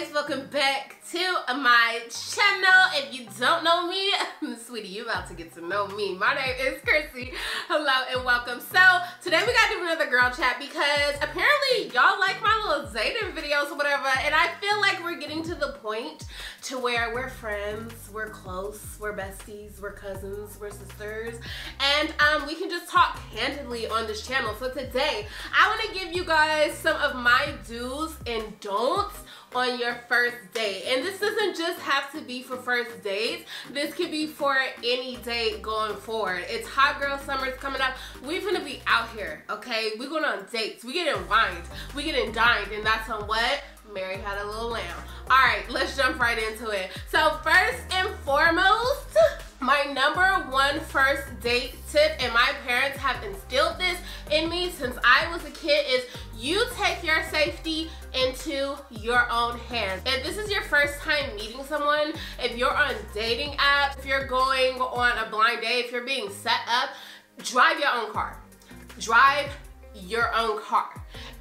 guys, welcome back to my channel. If you don't know me, sweetie, you about to get to know me. My name is Chrissy. Hello and welcome. So today we gotta do another girl chat because apparently y'all like my little dating videos or whatever, and I feel like we're getting to the point to where we're friends, we're close, we're besties, we're cousins, we're sisters, and we can just talk candidly on this channel. So today I want to give you guys some of my do's and don'ts on your first date. And this doesn't just have to be for first dates. This could be for any date going forward. It's hot girl summer's coming up. We're gonna be out here, okay? We're going on dates. We getting wined. We getting dined, and that's on what? Mary had a little lamb. All right, let's jump right into it. So first and foremost, my #1 first date tip, and my parents have instilled this in me since I was a kid, is you take your safety into your own hands. If this is your first time meeting someone, if you're on dating apps, if you're going on a blind date, if you're being set up, drive your own car. Drive your own car.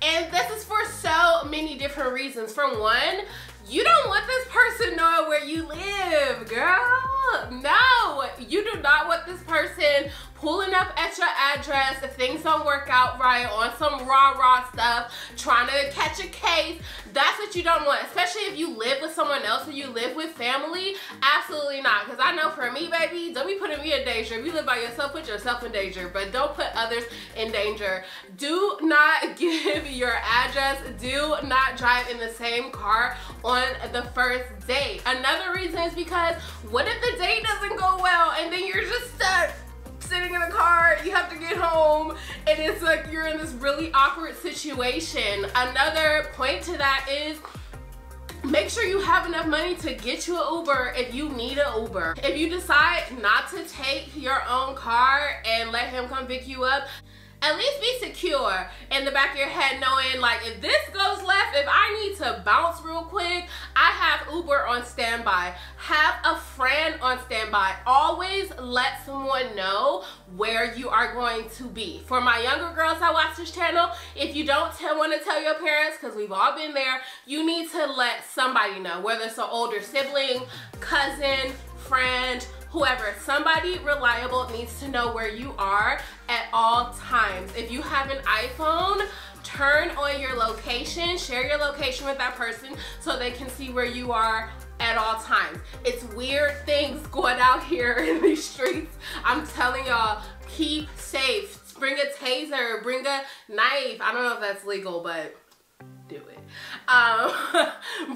And this is for so many different reasons. For one, you don't want this person knowing where you live, girl. No, you do not want this person pulling up at your address if things don't work out right, on some rah-rah stuff, trying to catch a case. That's what you don't want, especially if you live with someone else or you live with family. Absolutely not, because I know for me, baby, don't be putting me in danger. If you live by yourself, put yourself in danger, but don't put others in danger. Do not give your address. Do not drive in the same car on the first date. Another reason is because what if the date doesn't go well and then you're just stuck sitting in the car, you have to get home, and it's like you're in this really awkward situation. Another point to that is make sure you have enough money to get you an Uber if you need an Uber. If you decide not to take your own car and let him come pick you up, at least be secure in the back of your head, knowing like if this goes left, if I need to bounce real quick, I have Uber on standby. Have a friend on standby. Always let someone know where you are going to be. For my younger girls that watch this channel, if you don't want to tell your parents, because we've all been there, you need to let somebody know, whether it's an older sibling, cousin, friend, whoever. Somebody reliable needs to know where you are at all times. If you have an iPhone, turn on your location, share your location with that person so they can see where you are at all times. It's weird things going out here in these streets. I'm telling y'all, keep safe. Bring a taser, bring a knife. I don't know if that's legal, but do it.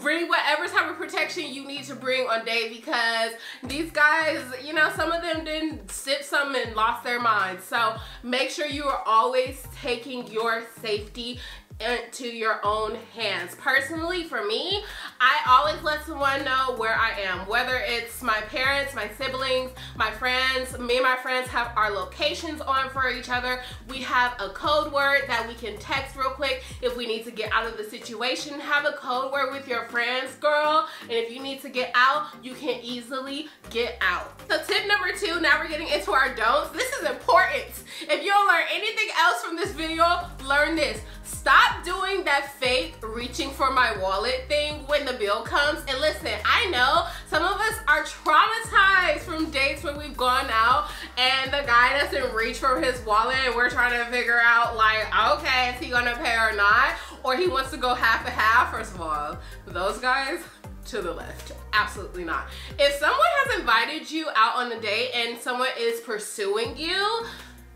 Bring whatever type of protection you need to bring on date, because these guys, you know, some of them didn't sip some and lost their minds. So make sure you are always taking your safety into your own hands. Personally, for me, I always let someone know where I am, whether it's my parents, my siblings, my friends. Me and my friends have our locations on for each other. We have a code word that we can text real quick if we need to get out of the situation. Have a code word with your friends, girl, and if you need to get out, you can easily get out. So tip #2, now we're getting into our don'ts. This is important. If you don't learn anything else from this video, learn this. Stop doing that fake reaching for my wallet thing when the bill comes. And listen, I know some of us are traumatized from dates when we've gone out and the guy doesn't reach for his wallet and we're trying to figure out like, okay, is he gonna pay or not? Or he wants to go half and half. First of all, those guys, to the left. Absolutely not. If someone has invited you out on a date and someone is pursuing you,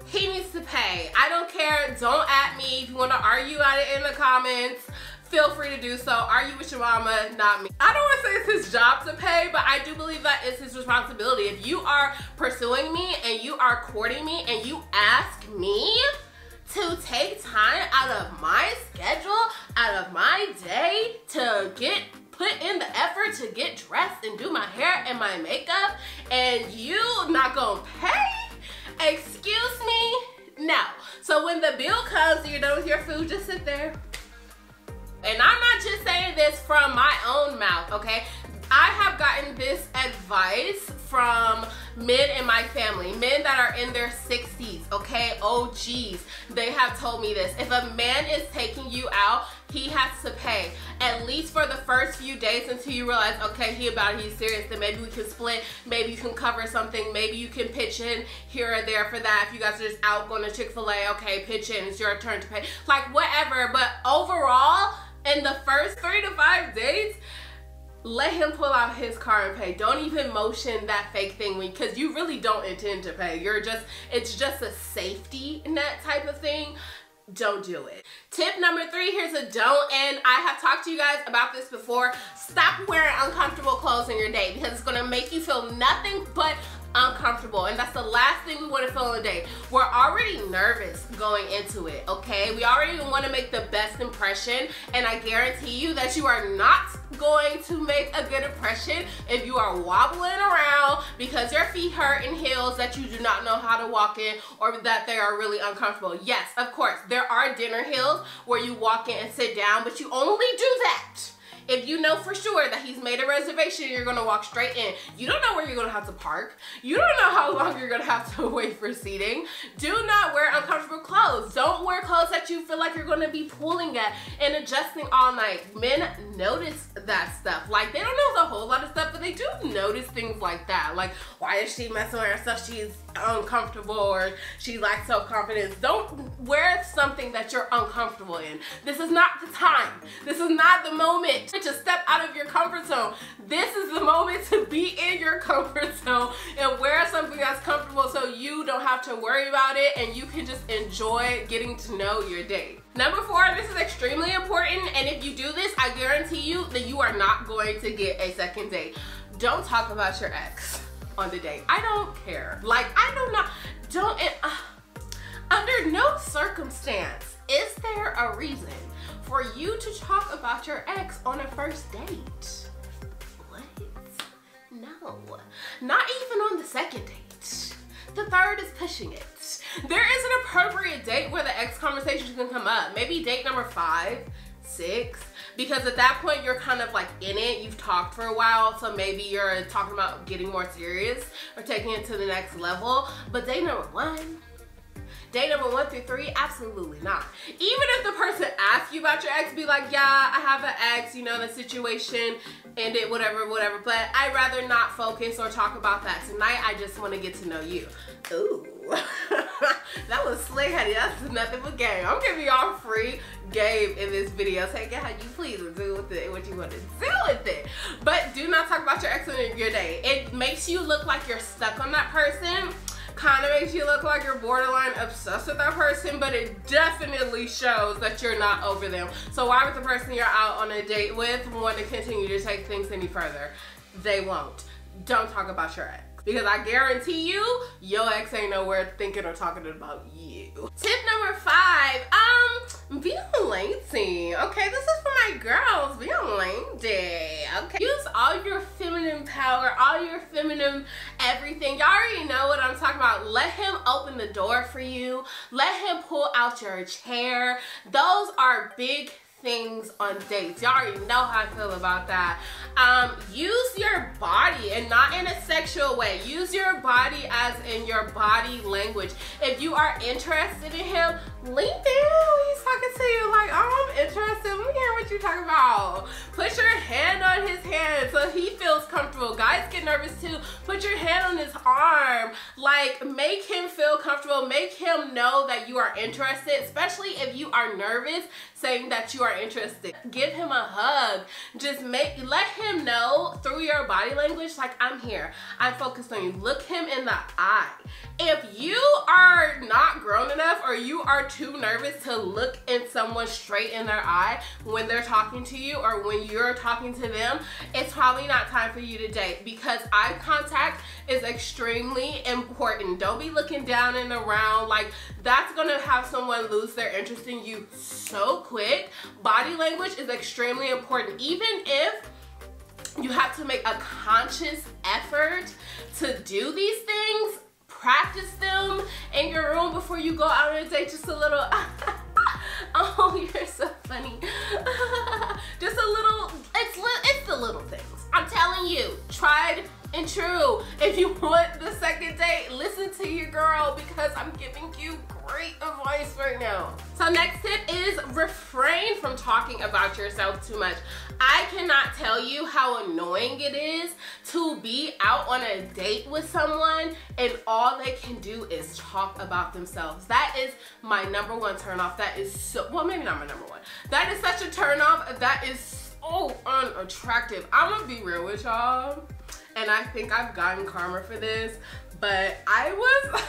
he needs to pay. I don't care. Don't at me. If you want to argue at it in the comments, feel free to do so. Argue with your mama, not me. I don't want to say it's his job to pay, but I do believe that it's his responsibility. If you are pursuing me and you are courting me and you ask me to take time out of my schedule, out of my day to put in the effort to get dressed and do my hair and my makeup, and you not gonna pay? Excuse me? No. So when the bill comes and you're done with your food, just sit there. And I'm not just saying this from my own mouth, okay? I have gotten this advice from men in my family, men that are in their 60s, okay? OGs, they have told me this. If a man is taking you out, he has to pay, at least for the first few days until you realize, okay, he's serious, then maybe we can split, maybe you can cover something, maybe you can pitch in here or there for that. If you guys are just out going to Chick-fil-A, okay, pitch in, it's your turn to pay, like whatever. But overall, in the first 3 to 5 days, let him pull out his card and pay. Don't even motion that fake thing, because you really don't intend to pay. It's just a safety net type of thing. Don't do it. Tip number 3, here's a don't, and I have talked to you guys about this before. Stop wearing uncomfortable clothes on your date, because it's gonna make you feel nothing but uncomfortable, and that's the last thing we want to feel on a date. We're already nervous going into it, okay? We already want to make the best impression, and I guarantee you that you are not going to make a good impression if you are wobbling around because your feet hurt in heels that you do not know how to walk in, or that they are really uncomfortable. Yes, of course, there are dinner heels where you walk in and sit down, but you only do that if you know for sure that he's made a reservation, you're gonna walk straight in. You don't know where you're gonna have to park. You don't know how long you're gonna have to wait for seating. Do not wear uncomfortable clothes. Don't wear clothes that you feel like you're gonna be pulling at and adjusting all night. Men notice that stuff. Like, they don't know a whole lot of stuff, but they do notice things like that. Like, why is she messing with herself? She's uncomfortable, or she lacks self-confidence. Don't wear something that you're uncomfortable in. This is not the time. This is not the moment to step out of your comfort zone. This is the moment to be in your comfort zone and wear something that's comfortable, so you don't have to worry about it and you can just enjoy getting to know your date. Number 4, this is extremely important, and if you do this, I guarantee you that you are not going to get a second date. Don't talk about your ex on the date. I don't care. Like, I do not, under no circumstance is there a reason for you to talk about your ex on a first date. What? No. Not even on the second date. The third is pushing it. There is an appropriate date where the ex conversation can come up. Maybe date number 5, 6, because at that point you're kind of like in it. You've talked for a while, so maybe you're talking about getting more serious or taking it to the next level. But date number 1, date number 1 through 3, absolutely not. Even if the person asks you about your ex, be like, yeah, I have an ex, you know, the situation ended, whatever, but I'd rather not focus or talk about that tonight. I just want to get to know you. Ooh. That was slick, honey. That's nothing but game. I'm giving y'all free game in this video. Take it how you please and do with it what you want to do with it. But do not talk about your ex on your date. It makes you look like you're stuck on that person. Kind of makes you look like you're borderline obsessed with that person, but it definitely shows that you're not over them. So why would the person you're out on a date with want to continue to take things any further? They won't. Don't talk about your ex, because I guarantee you, your ex ain't nowhere thinking or talking about you. Tip number 5, be on lazy. Okay, this is for my girls. Be on lazy. Okay, use all your feminine power, all your feminine everything. Y'all already know what I'm talking about. Let him open the door for you. Let him pull out your chair. Those are big things on dates. Y'all already know how I feel about that. Use your body, and not in a sexual way. Use your body as in your body language. If you are interested in him, lean down. He's talking to you like, oh, I'm interested. Let me hear what you're talking about. Put your hand on his hand so he feels comfortable. Guys get nervous too. Put your hand on his arm. Like, make him feel comfortable. Make him know that you are interested, especially if you are nervous saying that you are interested. Give him a hug. Just let him know through your body language, like, I'm here. I'm focused on you. Look him in the eye. If you are not grown enough, or you are too nervous to look in someone straight in their eye when they're talking to you or when you're talking to them, it's probably not time for you to date, because eye contact is extremely important. Don't be looking down and around. Like, that's gonna have someone lose their interest in you so quick. Body language is extremely important. Even if you have to make a conscious effort to do these things, practice them in your room before you go out on a date. Just a little, oh, you're so funny. Just a little, it's the little things. I'm telling you, tried and true. If you want the second date, listen to your girl, because I'm giving you great advice right now. So next tip is refrain from talking about yourself too much. I cannot tell you how annoying it is to be out on a date with someone and all they can do is talk about themselves. That is my #1 turnoff. That is so, well, maybe not my #1. That is such a turnoff. That is so unattractive. I'm gonna be real with y'all, and I think I've gotten karma for this, but I was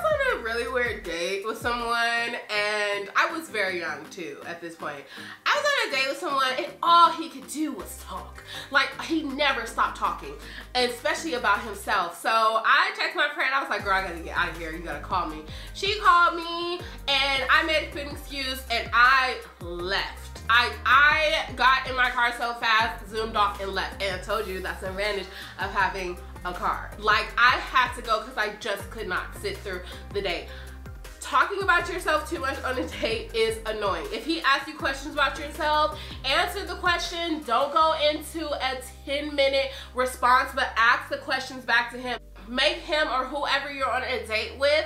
on a really weird date with someone, and I was very young too at this point. I was on a date with someone and all he could do was talk. Like, he never stopped talking, especially about himself. So I texted my friend, I was like, girl, I gotta get out of here, you gotta call me. She called me and I made an excuse and I left. I got in my car so fast, zoomed off and left. And I told you that's the advantage of having a car. Like, I had to go because I just could not sit through the date. Talking about yourself too much on a date is annoying. If he asks you questions about yourself, answer the question. Don't go into a 10-minute response, but ask the questions back to him. Make him or whoever you're on a date with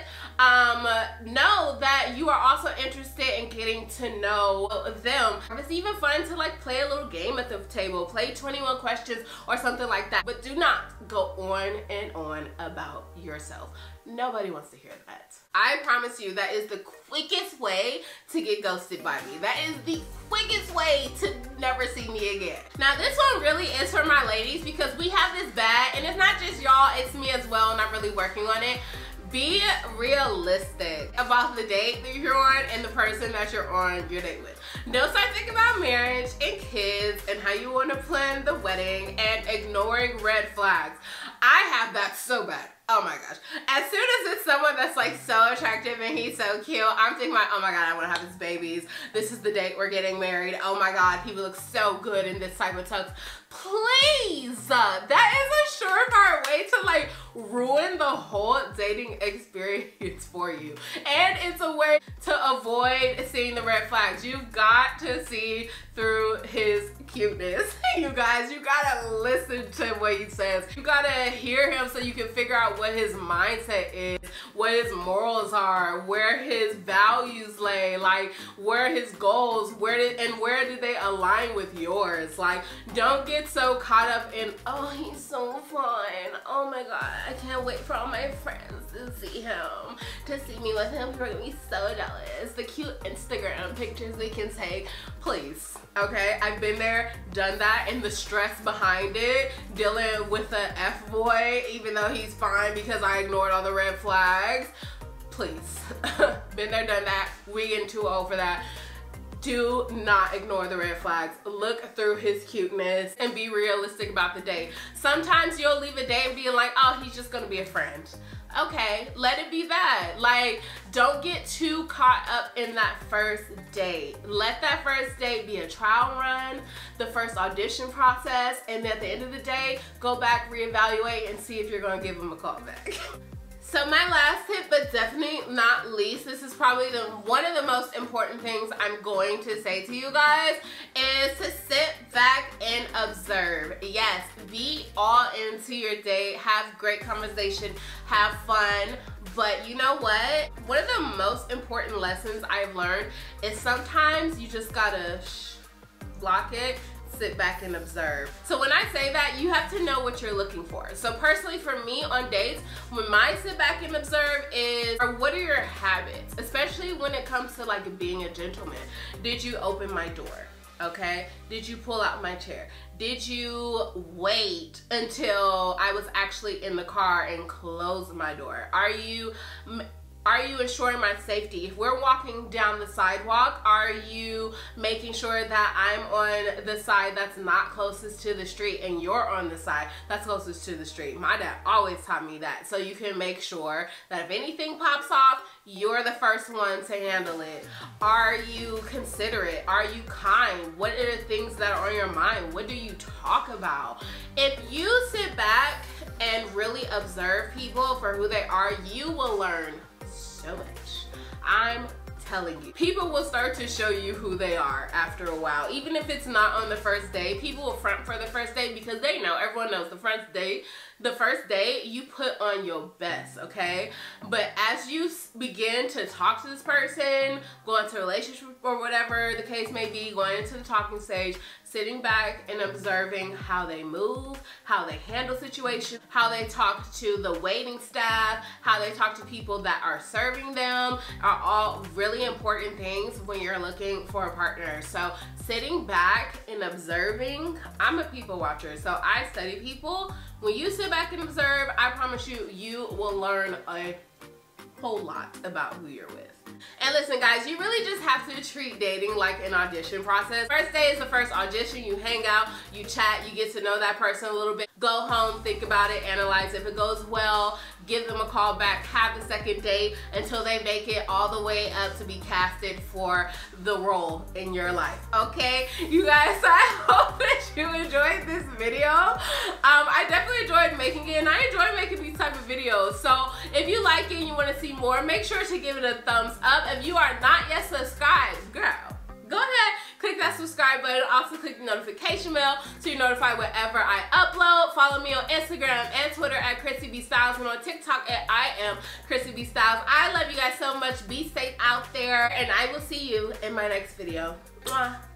know that you are also interested in getting to know them. It's even fun to like play a little game at the table, play 21 questions or something like that, but do not go on and on about yourself. Nobody wants to hear that. I promise you that is the quickest way to get ghosted by me. That is the quickest way to never see me again. Now this one really is for my ladies because we have this bad, and it's not just y'all, it's me as well, and I'm really working on it. Be realistic about the date that you're on and the person that you're on your date with. Don't start thinking about marriage and kids and how you want to plan the wedding and ignoring red flags. I have that so bad. Oh my gosh. As soon as it's someone that's like so attractive and he's so cute, I'm thinking like, oh my god, I want to have his babies. This is the date we're getting married. Oh my god, he looks so good in this type of tux. Please, that is a surefire way to like ruin the whole dating experience for you. And it's a way to avoid seeing the red flags. You've got to see through his cuteness. You guys, you gotta listen to what he says. You gotta hear him so you can figure out what his mindset is, what his morals are, where his values lay, like where his goals, where do they align with yours. Like, don't get so caught up in, oh, he's so fun, oh my god, I can't wait for all my friends to see him, to see me with him. We're gonna be so jealous. The cute Instagram pictures we can take. Please, okay? I've been there, done that, and the stress behind it, dealing with the F-boy, even though he's fine because I ignored all the red flags. Please, been there, done that. We getting too old for that. Do not ignore the red flags. Look through his cuteness and be realistic about the date. Sometimes you'll leave a date and be like, oh, he's just gonna be a friend. Okay, let it be that. Like, don't get too caught up in that first date. Let that first date be a trial run, the first audition process, and at the end of the day, go back, reevaluate, and see if you're gonna give him a call back. So my last tip, but definitely not least, this is probably one of the most important things I'm going to say to you guys, is to sit back and observe. Yes, be all into your date, have great conversation, have fun. But you know what? One of the most important lessons I've learned is sometimes you just gotta block it, sit back and observe. So when I say that, you have to know what you're looking for. So personally for me on dates, when my sit back and observe is, or what are your habits? Especially when it comes to like being a gentleman. Did you open my door? Okay? Did you pull out my chair? Did you wait until I was actually in the car and close my door? Are you ensuring my safety? If we're walking down the sidewalk, are you making sure that I'm on the side that's not closest to the street and you're on the side that's closest to the street? My dad always taught me that. So you can make sure that if anything pops off, you're the first one to handle it. Are you considerate? Are you kind? What are the things that are on your mind? What do you talk about? If you sit back and really observe people for who they are, you will learn so much. I'm telling you. People will start to show you who they are after a while. Even if it's not on the first day, people will front for the first day because they know, everyone knows the first day you put on your best, okay? But as you begin to talk to this person, go into a relationship or whatever the case may be, going into the talking stage, sitting back and observing how they move, how they handle situations, how they talk to the waiting staff, how they talk to people that are serving them are all really important things when you're looking for a partner. So sitting back and observing, I'm a people watcher, so I study people. When you sit back and observe, I promise you, you will learn a whole lot about who you're with. And listen guys, you really just have to treat dating like an audition process. First day is the first audition. You hang out, you chat, you get to know that person a little bit. Go home, think about it, analyze. If it goes well, give them a call back, have the second date until they make it all the way up to be casted for the role in your life, okay? You guys, so I hope that you enjoyed this video. I definitely enjoyed making it, and I enjoy making these type of videos. So if you like it and you want to see more, make sure to give it a thumbs up. If you are not yet subscribed, girl, go ahead, click that subscribe button. Also click the notification bell so you're notified whenever I upload. Follow me on Instagram and Twitter at Chrissyb Styles, and on TikTok at I am Chrissyb Styles. I love you guys so much. Be safe out there, and I will see you in my next video. Mwah.